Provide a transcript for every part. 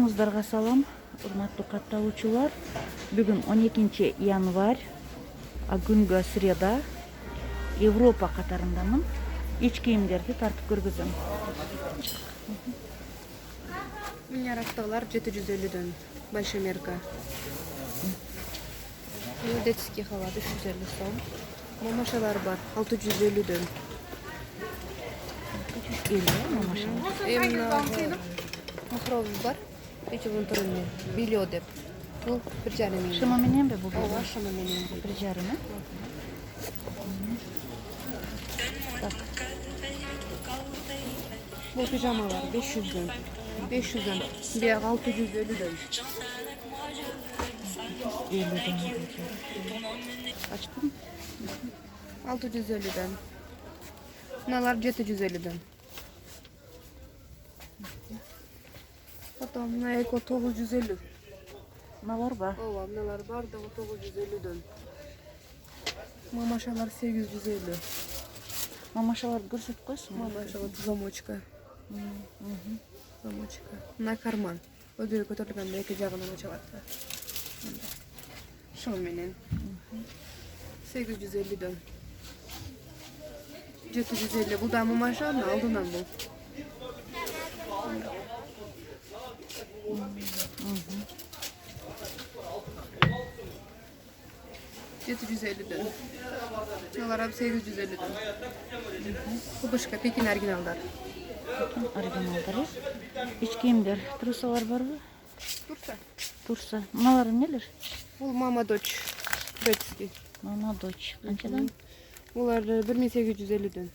Барчаңыздарга салам, урматтуу катталуучулар. Бүгүн 12 январь, күнгө среда. Европа катарындамын. Ич кийимдерди тартып көргөзөм. Мына ракталар 750дөн, большой мерка. Детский халат 350 сом. Мамашалар бар 650дөн. 650 мамашалар. Махров бар. Печевон туруну, билио деп. Бул 1,5 Шыма мененби бул? Ооба, шыма менен. 1,5. Бул пижамалар 500дөн. 500дөн. Бияк 650дөн. Ачтым. 650дөн. Мыналар 750дөн. Потом мына эко 950. Мыналар бар. Ооба, мыналар бар да 950дөн. Мамашалар 850. Мамашаларды көрсөтүп койсуң. Мамашалар замочка. Замочка. На карман. Өдөрү көтөрүлгөндө эки жагынан ачылат. Шол менен. 850дөн. 750. Бул да мамашанын алдынан бул. 750дөн. Мыналар 850дөн. Кубышка Пекин оригиналдар. Оригиналдары. Ич кийимдер, трусалар барбы? Турса. Мыналар эмнелер? Бул мама дочь. Детский. Мама дочь. Канчадан? Булар 1850дөн.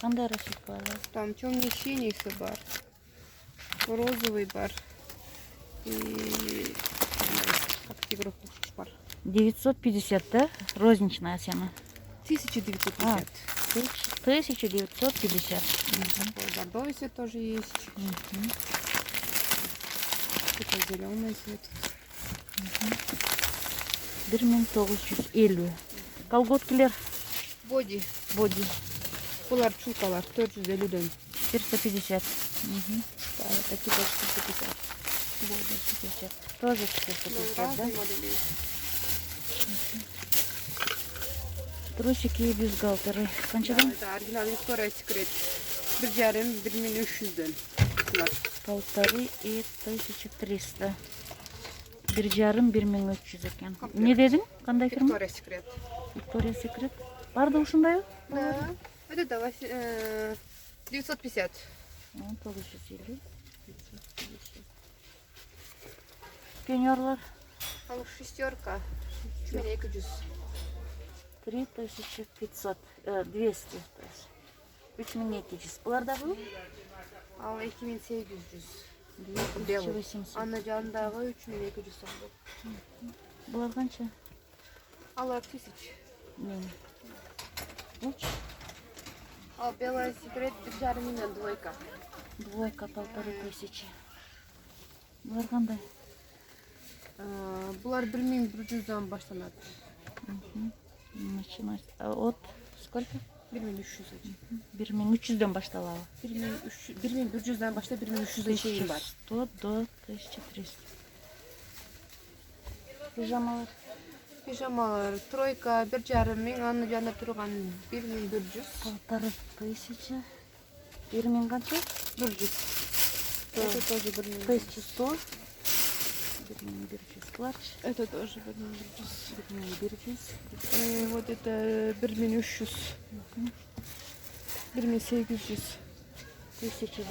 Кандай расчеткалар? Там темный синийсы бар. Розовый бар. И как тигров бар. 950, да? Розничная цена. 1950. 1950. Бордовый цвет тоже есть. Это зеленый цвет. 1950. Колготкилер. Боди. Боди. Булар чулкалар 450дөн. 450. Да, такие тоже 450. Боди 450. Тоже 450, да? Разные модели. Трусики и бюстгальтеры. Канчадан? Это оригинал Виктория Секрет. 1,5-1300дөн. Булар. 1,5 и 1300. 1,5-1300 экен. Не дедің? Кандай фирма? Виктория Секрет. Виктория Секрет. Бар да ушундай? Да. Это да, 950. 950. Пеньорлар. Ал шестерка. 3200. 3500. 200. 3200. Буларда бул? Ал 2800. 2800. Анна жанындагы 3200 сом. Булар канча? Алар 1000. Мен. Уч. Ал белая секрет 1,5 двойка. Двойка 1500. Булар кандай? Булар 1100дан баштанат. Начинать. А от сколько? 1300. 1300дөн башталабы. 1100дан баштап 1300 чейин бар. 100 до 1300. Пижамалар. Пижамалар тройка 1,5 анны жанында турган 1400. 1500. 1000 канча? 400. Это тоже 1400. 1100. 1100 клатч. Это тоже 1400. 1100. Вот это 1300. 1800. 1800. 1,5. 1500.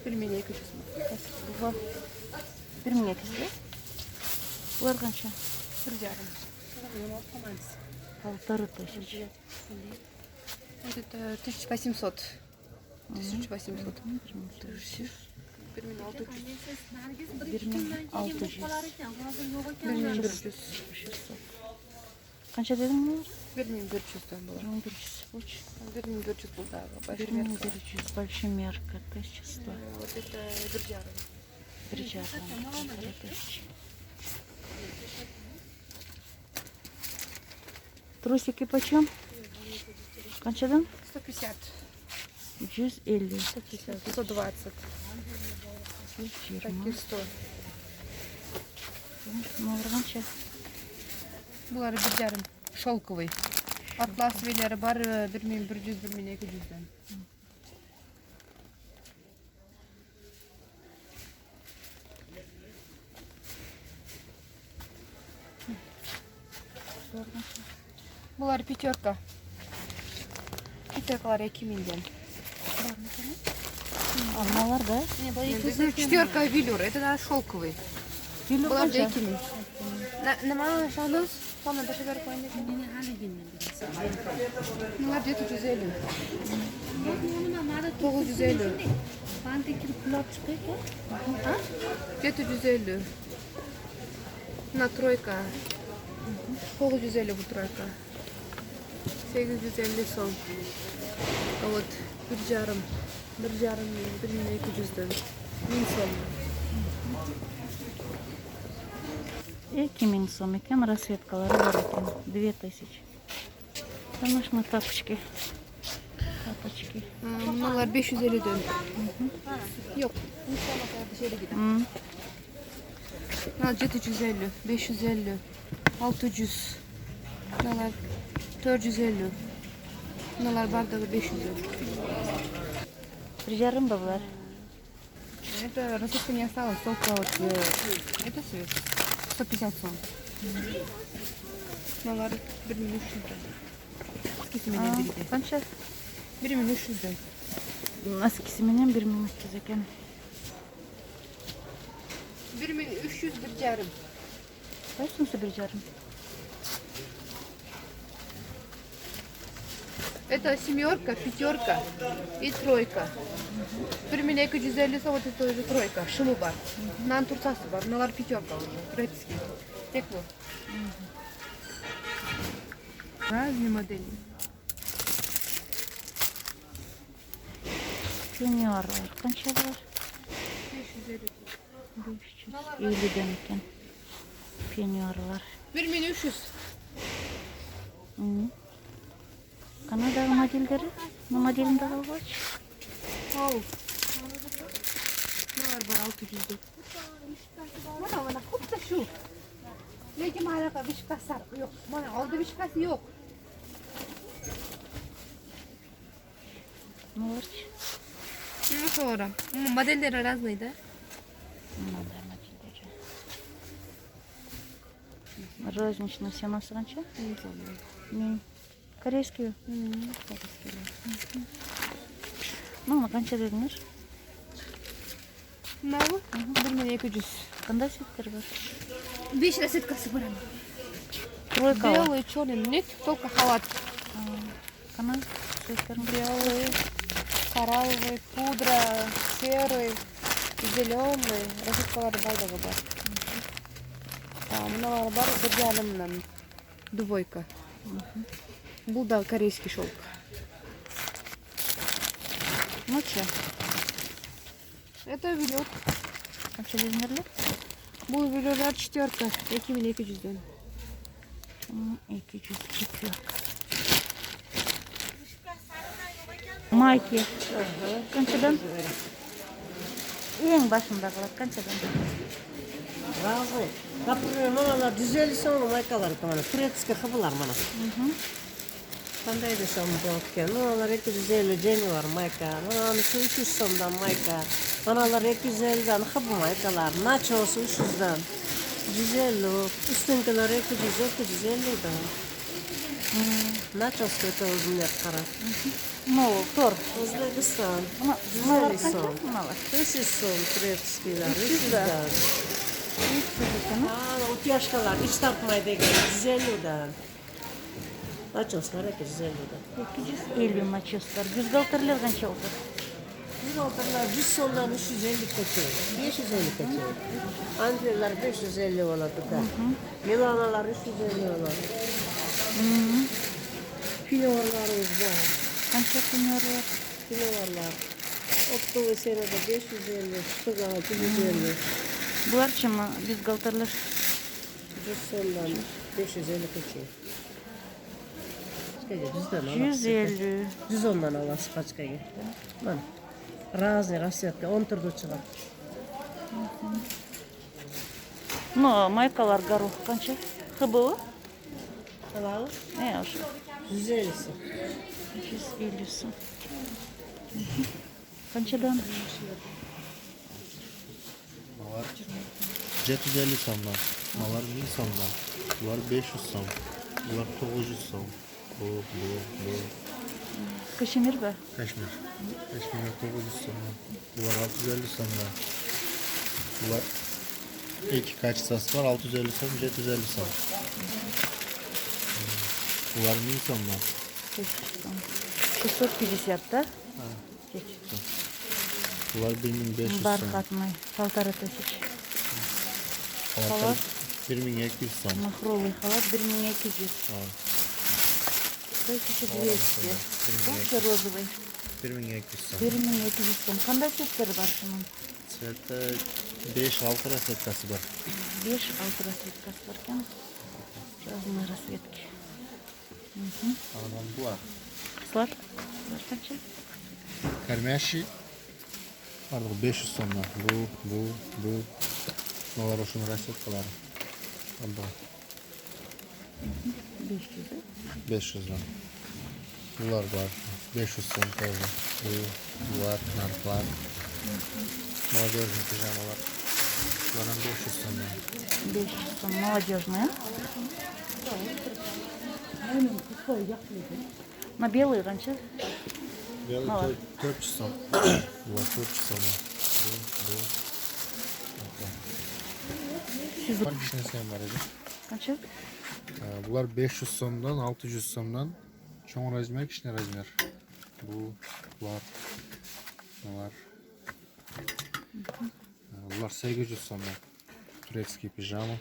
1200. Два. 1200. Булар канча? 1500. Вот это 1800. 1800. 1600. 1400. 600. Канча дедің мұнар? 1400 было. 1400. 1400 был, да, большой мерка. 1400. Большой мерка. 1100. Вот это 1,5. 1500. Трусики почем? Kaçadan? 150. 150. 150. 120. 120. Такие 100. Мыналар қанша? Бұлар бір жарым. Шолковый. Атлас велері бар 1100-1200'den. Бұлар пятерка. Пятеркалар 2000'den. Алмалар да? Четверка велюр. Это да, шелковый. Велюр Бұлар қанша? 2000. Нема шалдыз? Sonra da şeker koyun. Bunlar 750. 950. 750. На тройка. 950 bu тройка. 850 son. А вот bir жарым 1200'den. 1000 son. 2000 сом екен, расцветкалары бар екен. 2000. Домашние тапочки. Тапочки. Bunlar 550'den. Yok. Dışarı gidelim. 750, 550, 600. Bunlar 450. Bunlar bardağı 550. Bir жарым ба бұлар? Это рассыпка не осталось, только вот это свет. 150 сом. Bunlar 1300'den. Eskisinden biriydi. Қанша? 1300'den. Eskisiменен 1300 екен. 1300 bir жарым. Қайсынысы бір жарым? Это семерка, пятерка и тройка. 1250 вот это уже тройка. Шымы бар. Нан турсасы бар. Мыналар пятерка уже. Турецкий. Тек bu. Разные модели. Пеньюарлар. Қанша бұлар? 550. 550'den екен. Пеньюарлар. 1300. Канадағы модельдері? Bu modelinde қалғач? Ау. Мыналар бар 600'de. Mana kupta şu. Lekin manaqa vishkasar yo'q. Mana oldi vishkasi yo'q. Мыналарчы? Ну sonra. Modelleri разные, да? Мынадай модельдері. Розничный ценасы қанша? Не знаю. Мен. Корейский. Мына қанша дедіңіз? Мынау 1200. Қандай светтер бар? 5 розеткасы бар. Тройка. Белый, черный, нет, только халат. Қандай светтер? Белый, коралловый, пудра, серый, зеленый. Розеткалары бардығы бар. Мыналар бар, бір жарымнан. Двойка. Бұл да корейский шелк. Ну че? Это велюр. Қанша дедіңдер? Бұл велюрлар четверка, 2200'den. 204. Майки. Қаншадан? Ең başındағылар қаншадан? Razı. Kapırıyor manalar 150 sonu maykalar tamam. Turetski hıbılar mana. Qanday desam bo'larkan? Manalar 250 jeni var mayka. Mana 300 so'mdan mayka. Manalar 250'dan hıbı maykalar. Nachos 300'dan. 150. Üstünkiler 200-250'dan. Nachos kötü uzunlar qara. Ну, тор. O'zbekiston. Мыналар 150 қанша? so'm. Мыналар. 300 so'm turetskilar. 300 da. 300'dan. 300 екен. Utyaşkalar hiç tapmaydı gel 150'den. Açoslar 250'den. 250 мачостар. Бюстгальтерлер қанша отыр? Bir oturlar 100 sondan 350 kaçıyor. 550 kaçıyor. Andreler 550 oladı da. Milanalar 350 oladı. Filovarlarımız var. Қанша пеньюарлар? Filovarlar. Optu ve senede 550, şutuğa 150. Бұларчы ма бюстгальтерлер? 100 sondan 550 kaçıyor. kaçkaga? 100'dan alasiz. 150. 110'dan alasiz kaçkaga. Mana. Разный расцветка 10 turda chiqadi. No, maykalar горох qancha? HBO? Halal O'sha 150. 150 so'm. Qanchadan? Malar 750 so'mdan, malar 1000 so'mdan, bular 500 so'm, bular 900 so'm. Bu. Kashmir ba? Kaşmir. Kaşmir'e 900 so'mdan, bular 650 so'mdan. Bular iki kaçsası var, 650 so'm, 750 so'm. Bular 1000 so'mdan. 650 да? Bular 1500 so'm. Бархатный, 1500. Halatlar 1200 so'm. Махровый халат 1200. Ha, 1200. Вообще розовый. 1200 so'm. 1200 so'm. Qanday setlari bor shunun? Sveta 5-6 rasvetkasi var. 5-6 rasvetkasi bor ekan. Разные расцветки. Anadan bular. Qislar? Bular qancha? Karmashi artık 500 so'mdan. Bu. Bunlar şunun rasvetkalari. Aldı. 500. 500'dan. Bunlar var. 500 so'm тоже. Bular, narxlar. Молодежный pijamalar. Bunlardan 500 so'mdan. 500 so'm. Молодежная. На белый qancha? Белый 400 so'm. Bunlar 400 so'mdan. Var kişinin var edi. Qancha? Bunlar 500 so'mdan 600 so'mdan cho'ng razmer, kichkina razmer. Bular. Bular 800 so'mdan. Turetskiy pijama.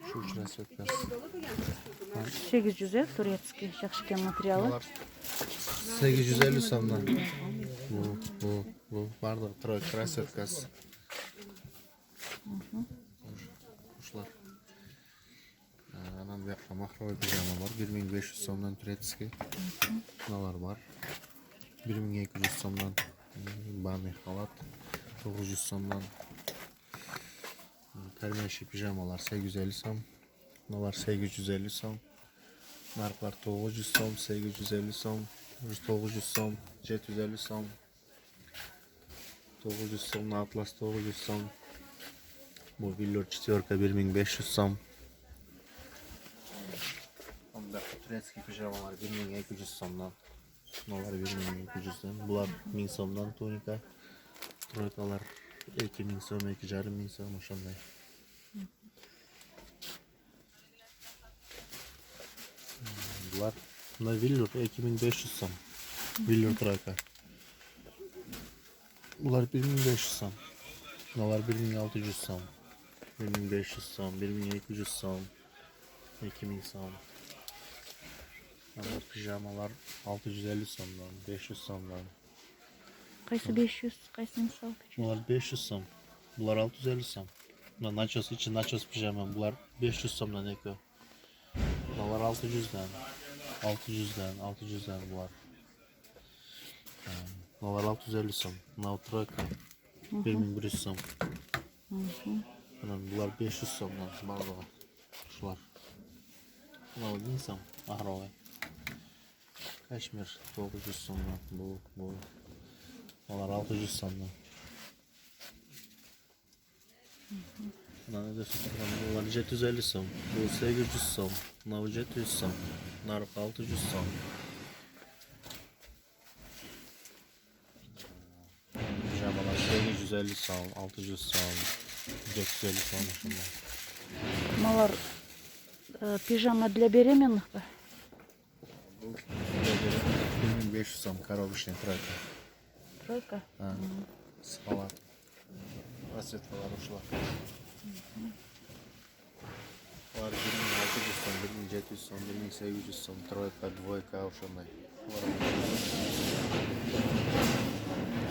Shu uch rasvetkasi. 800 турецкий, yaxshi ekan materiali. Bular 850 so'mdan. Bu bardak troyka rasvetkasi. Kuşlar. Anam bir yakta mahroy pijama var. 1500 so'mdan turetskiy. Bunalar var. 1200 so'mdan bani halat. 900 so'mdan termeşi pijamalar 850 so'm. Bunalar 850 so'm. Narxlar 900 so'm, 850 so'm, 900 so'm, 750 so'm. 900 so'm, Atlas 900 so'm. Bu Villor 4 1500 so'm. Onda turetskiy pijamalar 1200 so'mdan. Bunalar 1200'dan. Bular 1000 so'mdan tunika. Troykalar 2000 so'm, 2500 so'm o'shanday. Bunlar Villor 2500 so'm. Villor troyka. Bunlar 1500 so'm. Bunalar 1600 so'm. 1500 so'm, 1200 so'm, 2000 so'm. Bunlar pijamalar 650 so'mdan, 500 so'mdan. Qaysi 500, qaysi misol? Bunlar 500 so'm. Bunlar 650 so'm. Bunlar nachos için nachos pijama. Bunlar 500 so'mdan eko. Bunlar 600'dan. 600'dan bunlar. Bunlar 650 so'm. Bunlar troyka. 1100 so'm. Bunlar 500 so'mdan. Bardağı. Şular. Bunlar 1000 so'm. Ahroy. Kaşmir 900 so'mdan. Bu. Bunlar 600 so'mdan. Bunlar 750 so'm. Bu 800 so'm. Bunlar 700 so'm. Bunlar 600 so'm. Pijamalar 850 so'm, 600 so'm, 750 so'm şunlar. Малар пижама для беременных ба? 1500 so'm коробочный тройка. Тройка? Салат. Расцветкалар ушла. Var 1600 so'm, 1700 so'm, 1800 so'm, troyka, dvoyka o'shanday.